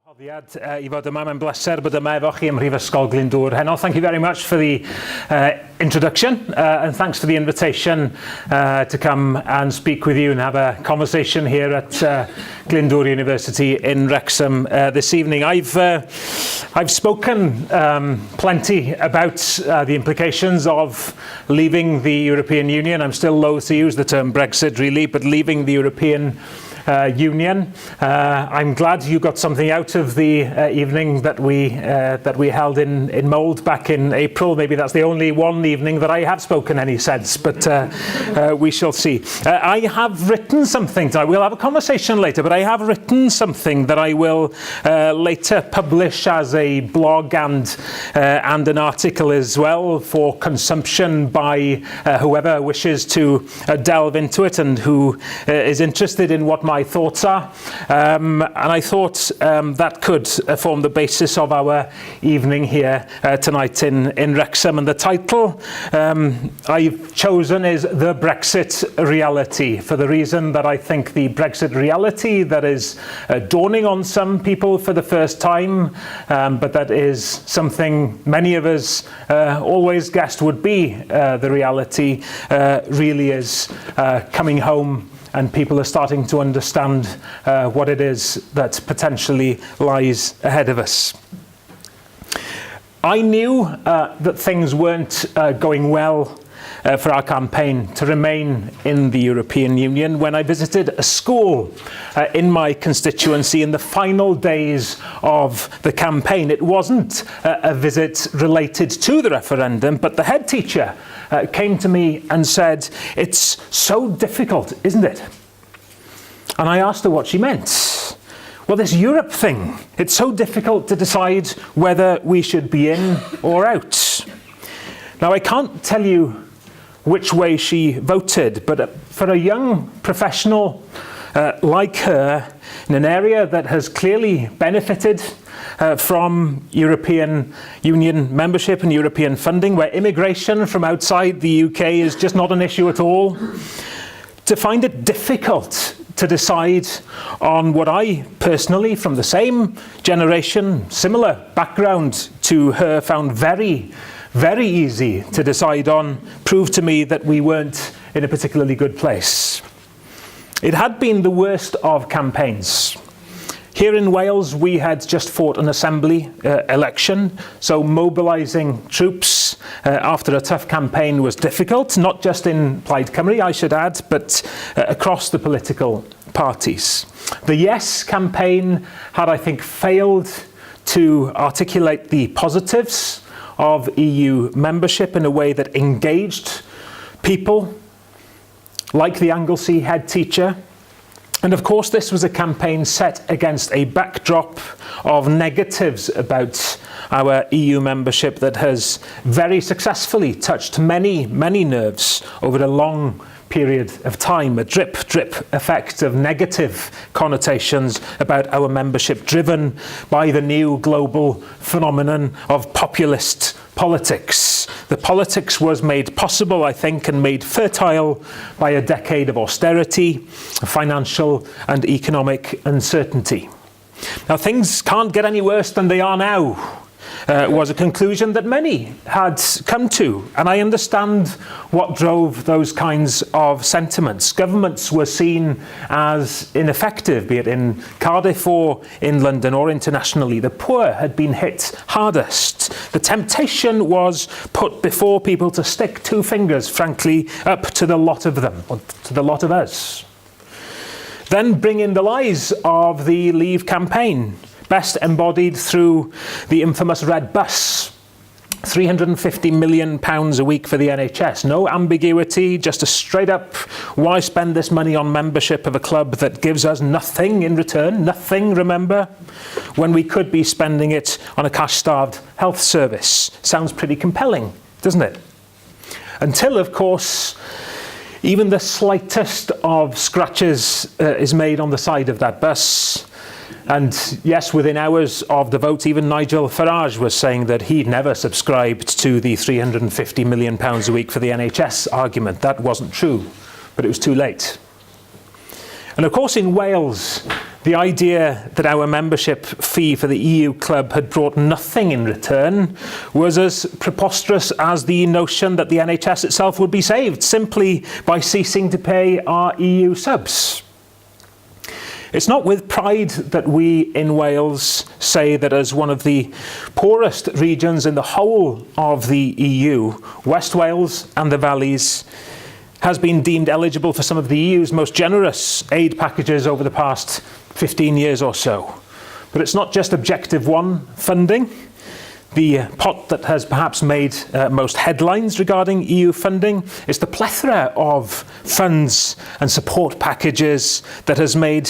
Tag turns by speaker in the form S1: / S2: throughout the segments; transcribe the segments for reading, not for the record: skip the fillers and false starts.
S1: Hoddiad I fod yma, mae'n bleser bod yma efo chi ym Mhrifysgol Glyndŵr heno. Thank you very much for the introduction and thanks for the invitation to come and speak with you and have a conversation here at Glyndŵr University in Wrexham this evening. I've spoken plenty about the implications of leaving the European Union. I'm still loath to use the term Brexit really, but leaving the European Union. I'm glad you got something out of the evening that we held in Mould back in April. Maybe that's the only one evening that I have spoken any sense, but we shall see. I have written something. We'll have a conversation later, but I have written something that I will later publish as a blog and an article as well for consumption by whoever wishes to delve into it and who is interested in what my thoughts are, and I thought that could form the basis of our evening here tonight in Wrexham. And the title I've chosen is The Brexit Reality, for the reason that I think the Brexit reality that is dawning on some people for the first time, but that is something many of us always guessed would be the reality, really is coming home. And people are starting to understand what it is that potentially lies ahead of us. I knew that things weren't going well for our campaign to remain in the European Union when I visited a school in my constituency in the final days of the campaign. It wasn't a visit related to the referendum, but the head teacher came to me and said, "It's so difficult, isn't it?" And I asked her what she meant. "Well, this Europe thing, it's so difficult to decide whether we should be in or out." Now, I can't tell you which way she voted, but for a young professional like her, in an area that has clearly benefited from European Union membership and European funding, where immigration from outside the UK is just not an issue at all, to find it difficult to decide on what I personally, from the same generation, similar background to her, found very, very easy to decide on, proved to me that we weren't in a particularly good place. It had been the worst of campaigns. Here in Wales, we had just fought an assembly election, so mobilising troops after a tough campaign was difficult, not just in Plaid Cymru, I should add, but across the political parties. The Yes campaign had, I think, failed to articulate the positives of EU membership in a way that engaged people like the Anglesey head teacher. And of course, this was a campaign set against a backdrop of negatives about our EU membership that has very successfully touched many, many nerves over a long period of time, a drip effect of negative connotations about our membership driven by the new global phenomenon of populist politics. The politics was made possible, I think, and made fertile by a decade of austerity, financial and economic uncertainty. Now, things can't get any worse than they are now, was a conclusion that many had come to, and I understand what drove those kinds of sentiments. Governments were seen as ineffective, be it in Cardiff or in London or internationally. The poor had been hit hardest. The temptation was put before people to stick two fingers, frankly, up to the lot of them, or to the lot of us. Then bring in the lies of the Leave campaign, best embodied through the infamous red bus. £350 million a week for the NHS. No ambiguity, just a straight up, why spend this money on membership of a club that gives us nothing in return? Nothing, remember? When we could be spending it on a cash-starved health service. Sounds pretty compelling, doesn't it? Until, of course, even the slightest of scratches is made on the side of that bus. And yes, within hours of the vote, even Nigel Farage was saying that he'd never subscribed to the £350 million a week for the NHS argument. That wasn't true, but it was too late. And of course, in Wales, The idea that our membership fee for the EU club had brought nothing in return was as preposterous as the notion that the NHS itself would be saved simply by ceasing to pay our EU subs. It's not with pride that we in Wales say that as one of the poorest regions in the whole of the EU, West Wales and the Valleys has been deemed eligible for some of the EU's most generous aid packages over the past 15 years or so. But it's not just Objective 1 funding. The pot that has perhaps made most headlines regarding EU funding is the plethora of funds and support packages that has made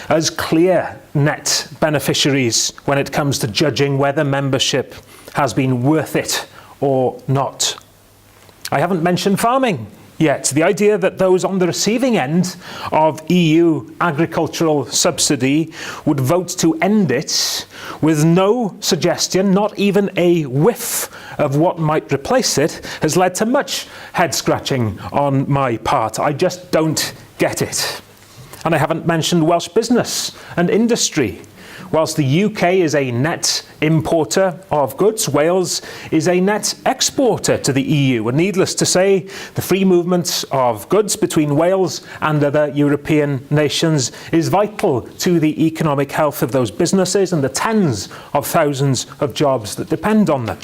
S1: us clear net beneficiaries when it comes to judging whether membership has been worth it or not. I haven't mentioned farming yet. The idea that those on the receiving end of EU agricultural subsidy would vote to end it with no suggestion, not even a whiff of what might replace it, has led to much head-scratching on my part. I just don't get it. And I haven't mentioned Welsh business and industry. Whilst the UK is a net importer of goods, Wales is a net exporter to the EU. And needless to say, the free movement of goods between Wales and other European nations is vital to the economic health of those businesses and the tens of thousands of jobs that depend on them.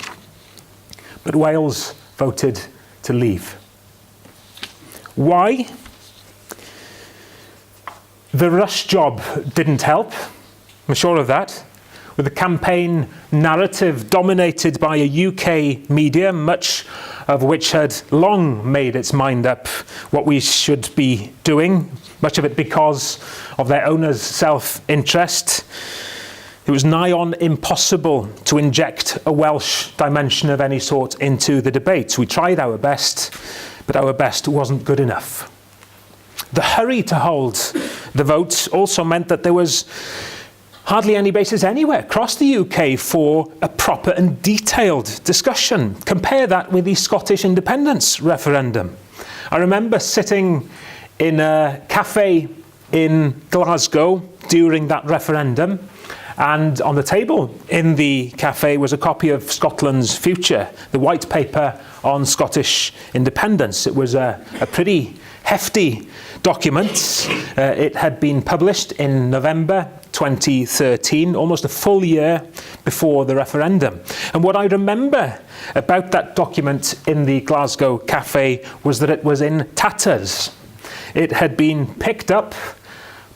S1: But Wales voted to leave. Why? The rush job didn't help. I'm sure of that. With the campaign narrative dominated by a UK media, much of which had long made its mind up what we should be doing, much of it because of their owners' self-interest. It was nigh on impossible to inject a Welsh dimension of any sort into the debate. We tried our best, but our best wasn't good enough. The hurry to hold the vote also meant that there was hardly any basis anywhere across the UK for a proper and detailed discussion. Compare that with the Scottish independence referendum. I remember sitting in a cafe in Glasgow during that referendum, and on the table in the cafe was a copy of Scotland's Future, the white paper on Scottish independence. It was a pretty hefty document. It had been published in November 2013, almost a full year before the referendum. And what I remember about that document in the Glasgow cafe was that it was in tatters. It had been picked up,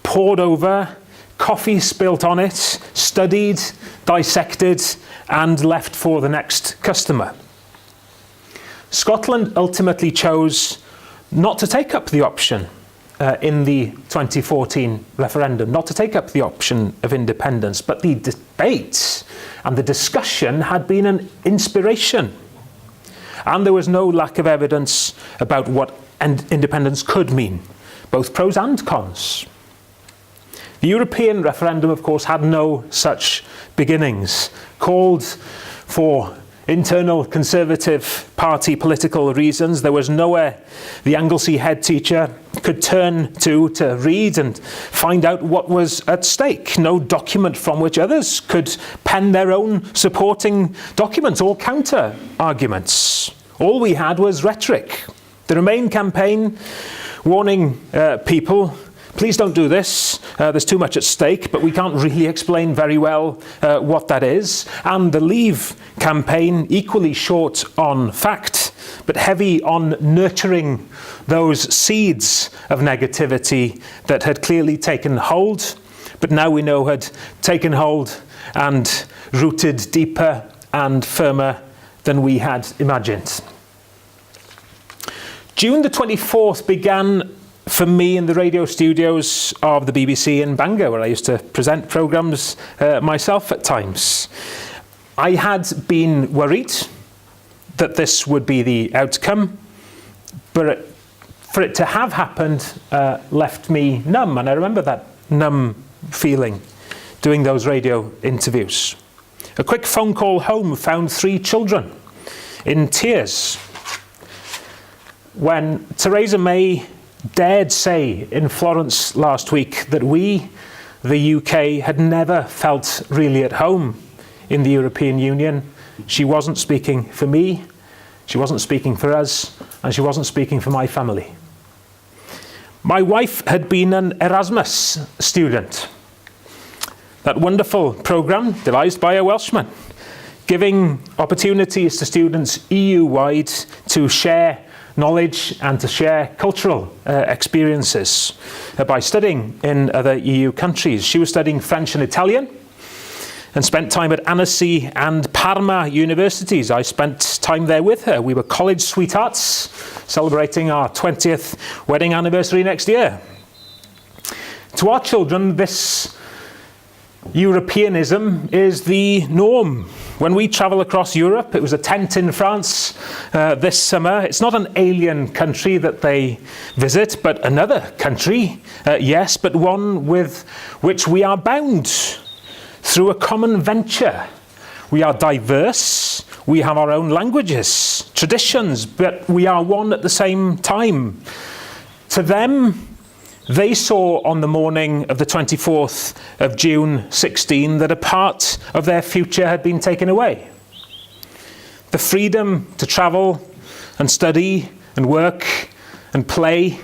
S1: poured over, coffee spilt on it, studied, dissected, and left for the next customer. Scotland ultimately chose not to take up the option in the 2014 referendum, not to take up the option of independence, but the debate and the discussion had been an inspiration. And there was no lack of evidence about what independence could mean, both pros and cons. The European referendum, of course, had no such beginnings, called for internal Conservative Party political reasons. There was nowhere the Anglesey head teacher could turn to read and find out what was at stake. No document from which others could pen their own supporting documents or counter arguments. All we had was rhetoric. The Remain campaign warning people, please don't do this, there's too much at stake, but we can't really explain very well what that is. And the Leave campaign, equally short on fact, but heavy on nurturing those seeds of negativity that had clearly taken hold, but now we know had taken hold and rooted deeper and firmer than we had imagined. June the 24th began for me in the radio studios of the BBC in Bangor, where I used to present programmes myself at times. I had been worried that this would be the outcome, but for it to have happened left me numb, and I remember that numb feeling doing those radio interviews. A quick phone call home found 3 children in tears when Theresa May dared say in Florence last week that we, the UK had never felt really at home in the European Union. She wasn't speaking for me, she wasn't speaking for us, and she wasn't speaking for my family. My wife had been an Erasmus student, that wonderful programme devised by a Welshman, giving opportunities to students EU-wide to share knowledge and to share cultural experiences by studying in other EU countries. She was studying French and Italian and spent time at Annecy and Parma universities. I spent time there with her. We were college sweethearts, celebrating our 20th wedding anniversary next year. To our children, this Europeanism is the norm. When we travel across Europe, it was a tent in France this summer. It's not an alien country that they visit, but another country, yes, but one with which we are bound through a common venture. We are diverse, we have our own languages, traditions, but we are one at the same time. To them, they saw on the morning of the 24th of June 16 that a part of their future had been taken away. The freedom to travel and study and work and play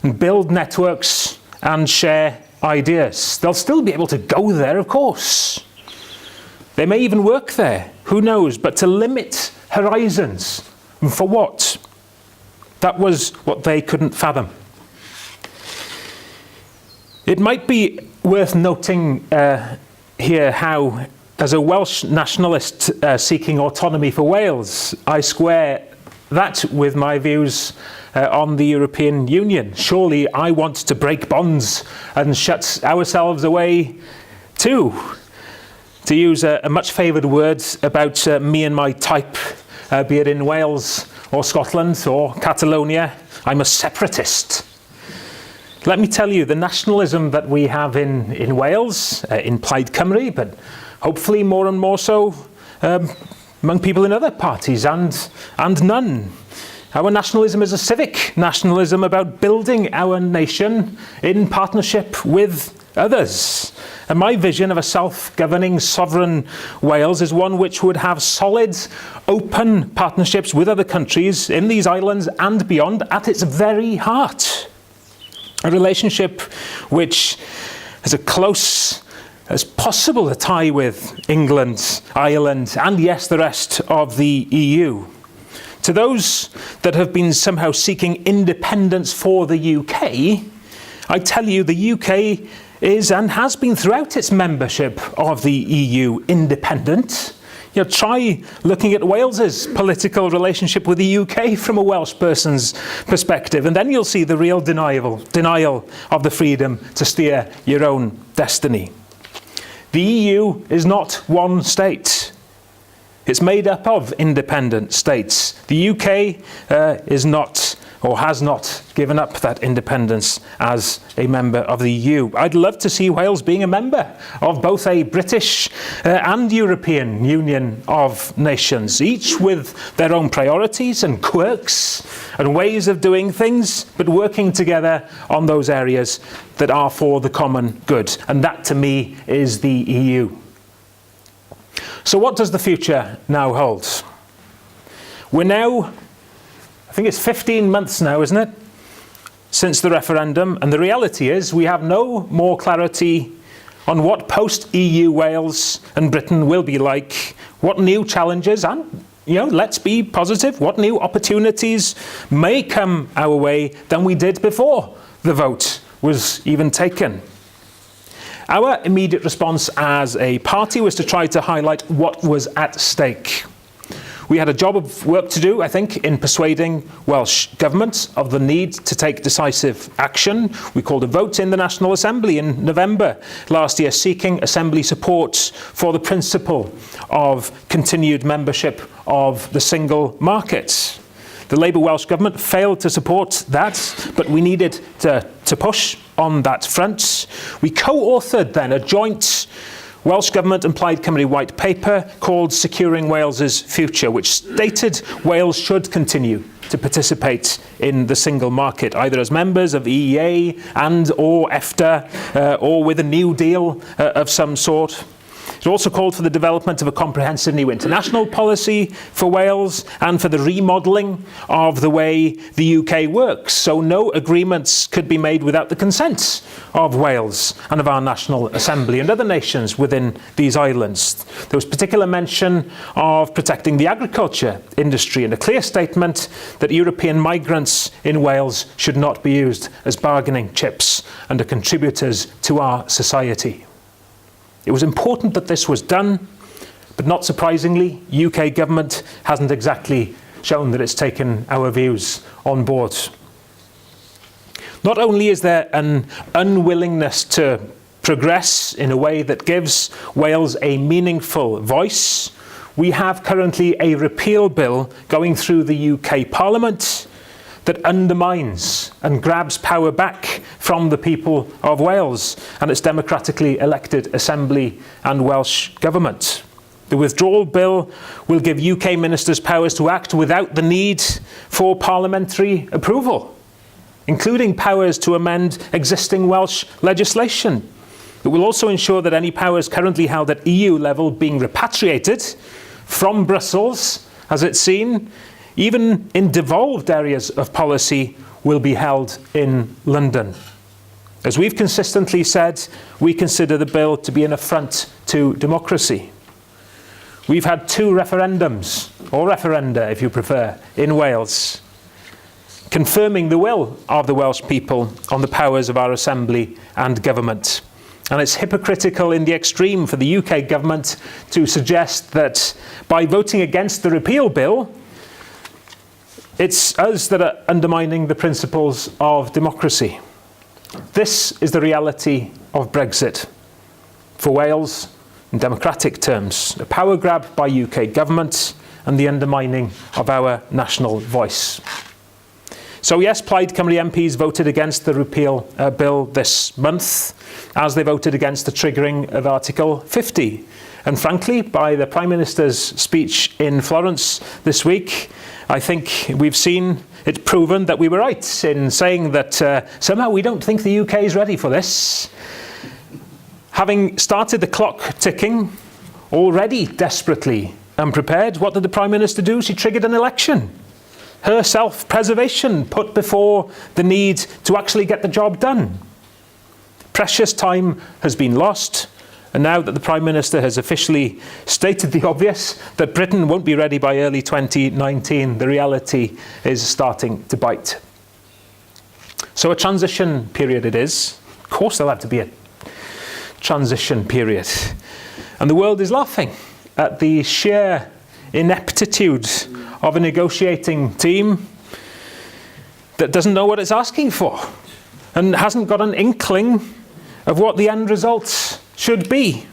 S1: and build networks and share ideas. They'll still be able to go there, of course. They may even work there, who knows, but to limit horizons, and for what? That was what they couldn't fathom. It might be worth noting here how, as a Welsh nationalist seeking autonomy for Wales, I square that with my views on the European Union. Surely I want to break bonds and shut ourselves away too. To use a much favoured word about me and my type, be it in Wales or Scotland or Catalonia, I'm a separatist. Let me tell you, the nationalism that we have in Wales, in Plaid Cymru, but hopefully more and more so among people in other parties and none. Our nationalism is a civic nationalism about building our nation in partnership with others. And my vision of a self-governing sovereign Wales is one which would have solid, open partnerships with other countries in these islands and beyond at its very heart. A relationship which has a close as possible a tie with England, Ireland, and yes, the rest of the EU. To those that have been somehow seeking independence for the UK, I tell you the UK is and has been throughout its membership of the EU independent. You know, try looking at Wales's political relationship with the UK from a Welsh person's perspective, and then you'll see the real denial of the freedom to steer your own destiny. The EU is not one state. It's made up of independent states. The UK is not, or has not, given up that independence as a member of the EU. I'd love to see Wales being a member of both a British and European Union of nations, each with their own priorities and quirks and ways of doing things, but working together on those areas that are for the common good. And that, to me, is the EU. So what does the future now hold? We're now, I think it's 15 months now, isn't it, since the referendum, and the reality is we have no more clarity on what post-EU Wales and Britain will be like, what new challenges and, let's be positive, what new opportunities may come our way than we did before the vote was even taken. Our immediate response as a party was to try to highlight what was at stake. We had a job of work to do, I think, in persuading Welsh Government of the need to take decisive action. We called a vote in the National Assembly in November last year, seeking Assembly support for the principle of continued membership of the single market. The Labour Welsh Government failed to support that, but we needed to push on that front. We co-authored then a joint Welsh Government and Plaid Cymru white paper called Securing Wales's Future, which stated Wales should continue to participate in the single market, either as members of EEA and or EFTA, or with a new deal of some sort. It also called for the development of a comprehensive new international policy for Wales and for the remodelling of the way the UK works, so no agreements could be made without the consent of Wales and of our National Assembly and other nations within these islands. There was particular mention of protecting the agriculture industry and a clear statement that European migrants in Wales should not be used as bargaining chips and are contributors to our society. It was important that this was done, but not surprisingly, UK government hasn't exactly shown that it's taken our views on board. Not only is there an unwillingness to progress in a way that gives Wales a meaningful voice, we have currently a repeal bill going through the UK Parliament that undermines and grabs power back from the people of Wales and its democratically elected Assembly and Welsh Government. The withdrawal bill will give UK ministers powers to act without the need for parliamentary approval, including powers to amend existing Welsh legislation. It will also ensure that any powers currently held at EU level being repatriated from Brussels, as it's seen, even in devolved areas of policy, will be held in London. As we've consistently said, we consider the bill to be an affront to democracy. We've had 2 referendums, or referenda if you prefer, in Wales, confirming the will of the Welsh people on the powers of our Assembly and Government. And it's hypocritical in the extreme for the UK government to suggest that by voting against the repeal bill, it's us that are undermining the principles of democracy. This is the reality of Brexit. For Wales, in democratic terms, a power grab by UK government and the undermining of our national voice. So yes, Plaid Cymru MPs voted against the repeal bill this month, as they voted against the triggering of Article 50. And frankly, by the Prime Minister's speech in Florence this week, I think we've seen it proven that we were right in saying that somehow we don't think the UK is ready for this. Having started the clock ticking, already desperately unprepared, what did the Prime Minister do? She triggered an election. Her self-preservation put before the need to actually get the job done. Precious time has been lost. And now that the Prime Minister has officially stated the obvious, that Britain won't be ready by early 2019, the reality is starting to bite. So a transition period it is. Of course there'll have to be a transition period. And the world is laughing at the sheer ineptitude of a negotiating team that doesn't know what it's asking for and hasn't got an inkling of what the end results should be.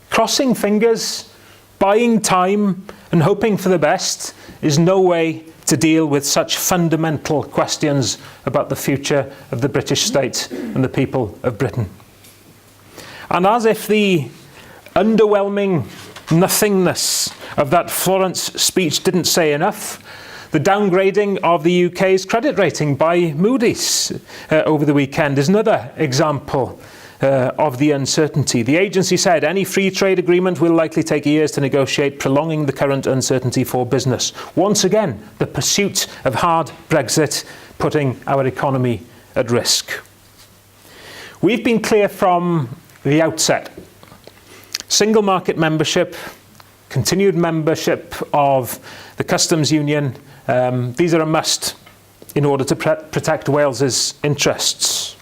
S1: Crossing fingers, buying time and hoping for the best is no way to deal with such fundamental questions about the future of the British state and the people of Britain. And as if the underwhelming nothingness of that Florence speech didn't say enough, the downgrading of the UK's credit rating by Moody's over the weekend is another example of the uncertainty. The agency said any free trade agreement will likely take years to negotiate, prolonging the current uncertainty for business. Once again, the pursuit of hard Brexit putting our economy at risk. We've been clear from the outset. Single market membership, continued membership of the customs union, these are a must in order to protect Wales's interests.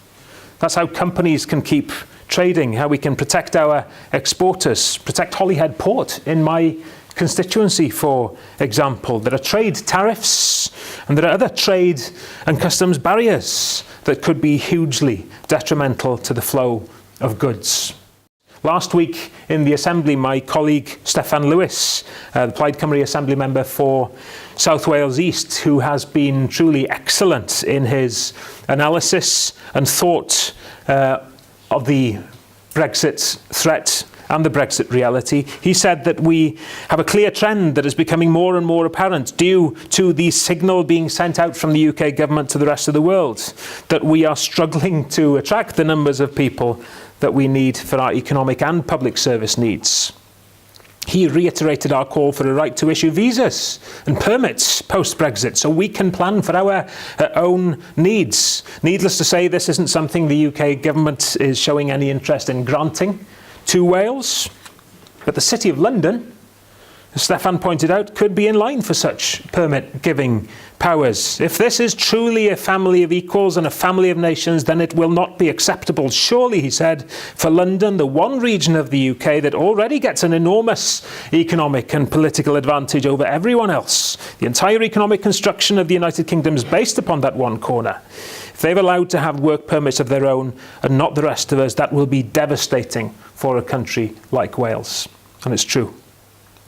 S1: That's how companies can keep trading, how we can protect our exporters, protect Holyhead Port in my constituency, for example. There are trade tariffs and there are other trade and customs barriers that could be hugely detrimental to the flow of goods. Last week in the Assembly, my colleague Steffan Lewis, the Plaid Cymru Assembly member for South Wales East, who has been truly excellent in his analysis and thought of the Brexit threat and the Brexit reality. He said that we have a clear trend that is becoming more and more apparent due to the signal being sent out from the UK government to the rest of the world, that we are struggling to attract the numbers of people that we need for our economic and public service needs. He reiterated our call for a right to issue visas and permits post-Brexit so we can plan for our own needs. Needless to say, this isn't something the UK government is showing any interest in granting to Wales. But the City of London, as Stefan pointed out, could be in line for such permit-giving powers. If this is truly a family of equals and a family of nations, then it will not be acceptable, surely, he said, for London, the one region of the UK that already gets an enormous economic and political advantage over everyone else. The entire economic construction of the United Kingdom is based upon that one corner. If they're allowed to have work permits of their own and not the rest of us, that will be devastating for a country like Wales. And it's true.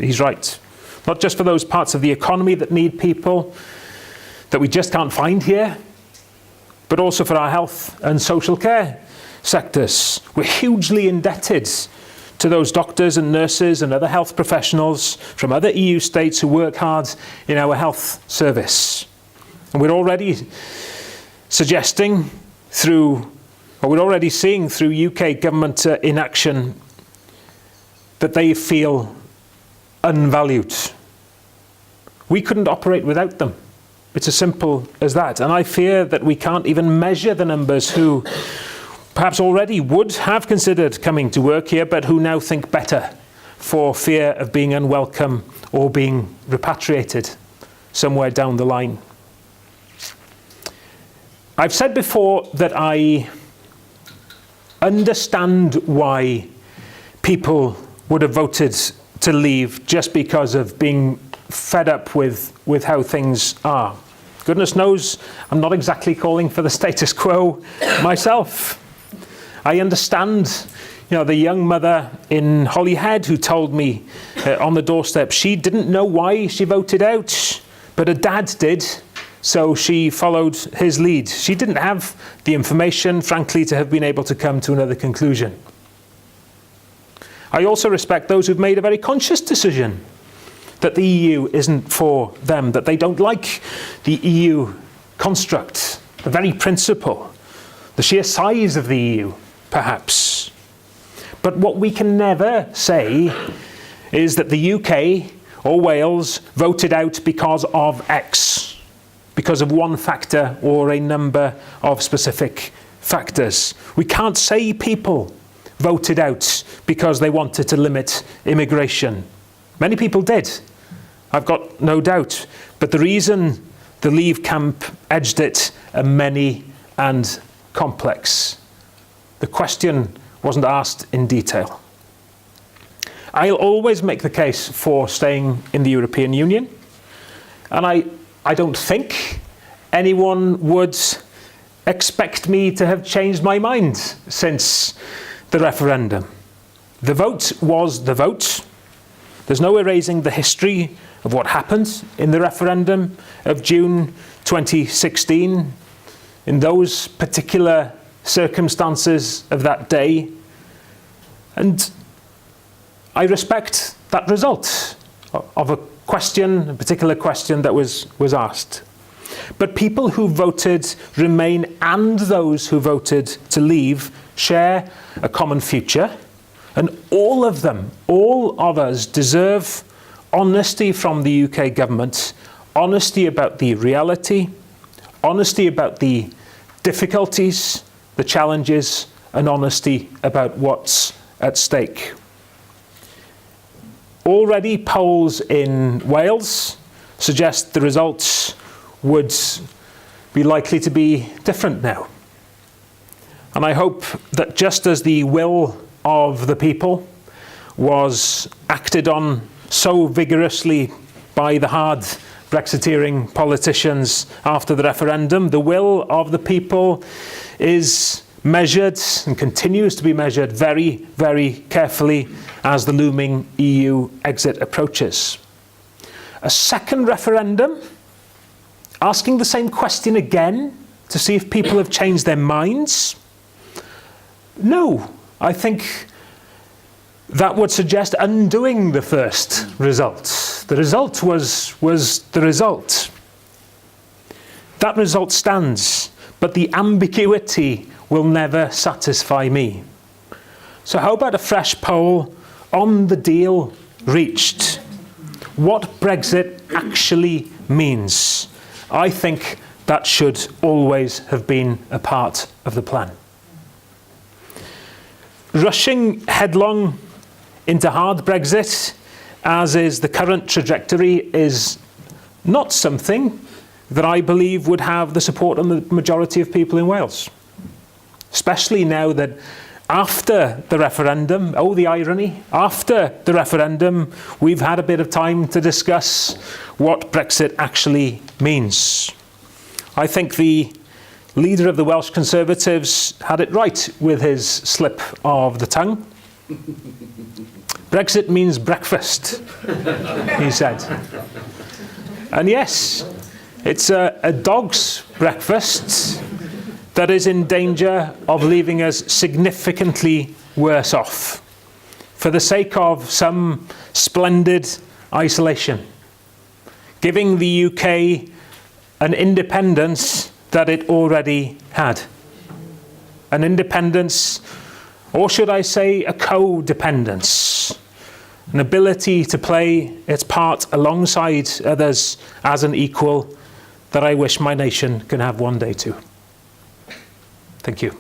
S1: He's right. Not just for those parts of the economy that need people that we just can't find here, but also for our health and social care sectors. We're hugely indebted to those doctors and nurses and other health professionals from other EU states who work hard in our health service. And we're already seeing through UK government inaction that they feel unvalued. We couldn't operate without them. It's as simple as that. And I fear that we can't even measure the numbers who perhaps already would have considered coming to work here, but who now think better for fear of being unwelcome or being repatriated somewhere down the line. I've said before that I understand why people would have voted to leave just because of being fed up with how things are. Goodness knows I'm not exactly calling for the status quo myself. I understand, the young mother in Holyhead who told me on the doorstep she didn't know why she voted out, but her dad did, so she followed his lead. She didn't have the information, frankly, to have been able to come to another conclusion. I also respect those who've made a very conscious decision that the EU isn't for them, that they don't like the EU construct, the very principle, the sheer size of the EU, perhaps. But what we can never say is that the UK or Wales voted out because of X, because of one factor or a number of specific factors. We can't say people voted out because they wanted to limit immigration. Many people did, I've got no doubt. But the reason the Leave camp edged it are many and complex. The question wasn't asked in detail. I'll always make the case for staying in the European Union. And I don't think anyone would expect me to have changed my mind since the referendum. The vote was the vote. There's no erasing the history of what happened in the referendum of June 2016, in those particular circumstances of that day. And I respect that result of a particular question that was asked. But people who voted Remain and those who voted to leave share a common future, and all of them, all of us, deserve honesty from the UK government, honesty about the reality, honesty about the difficulties, the challenges, and honesty about what's at stake. Already polls in Wales suggest the results would be likely to be different now. And I hope that just as the will of the people was acted on so vigorously by the hard Brexiteering politicians after the referendum, the will of the people is measured and continues to be measured very, very carefully as the looming EU exit approaches. A second referendum, asking the same question again to see if people have changed their minds? No, I think that would suggest undoing the first result. The result was the result. That result stands, but the ambiguity will never satisfy me. So how about a fresh poll on the deal reached? What Brexit actually means? I think that should always have been a part of the plan. Rushing headlong into hard Brexit, as is the current trajectory, is not something that I believe would have the support of the majority of people in Wales. Especially now that after the referendum, oh the irony, after the referendum, we've had a bit of time to discuss what Brexit actually means. I think the leader of the Welsh Conservatives had it right with his slip of the tongue. Brexit means breakfast, he said. And yes, it's a dog's breakfast that is in danger of leaving us significantly worse off for the sake of some splendid isolation, giving the UK an independence that it already had. An independence, or should I say a codependence, an ability to play its part alongside others as an equal that I wish my nation can have one day too. Thank you.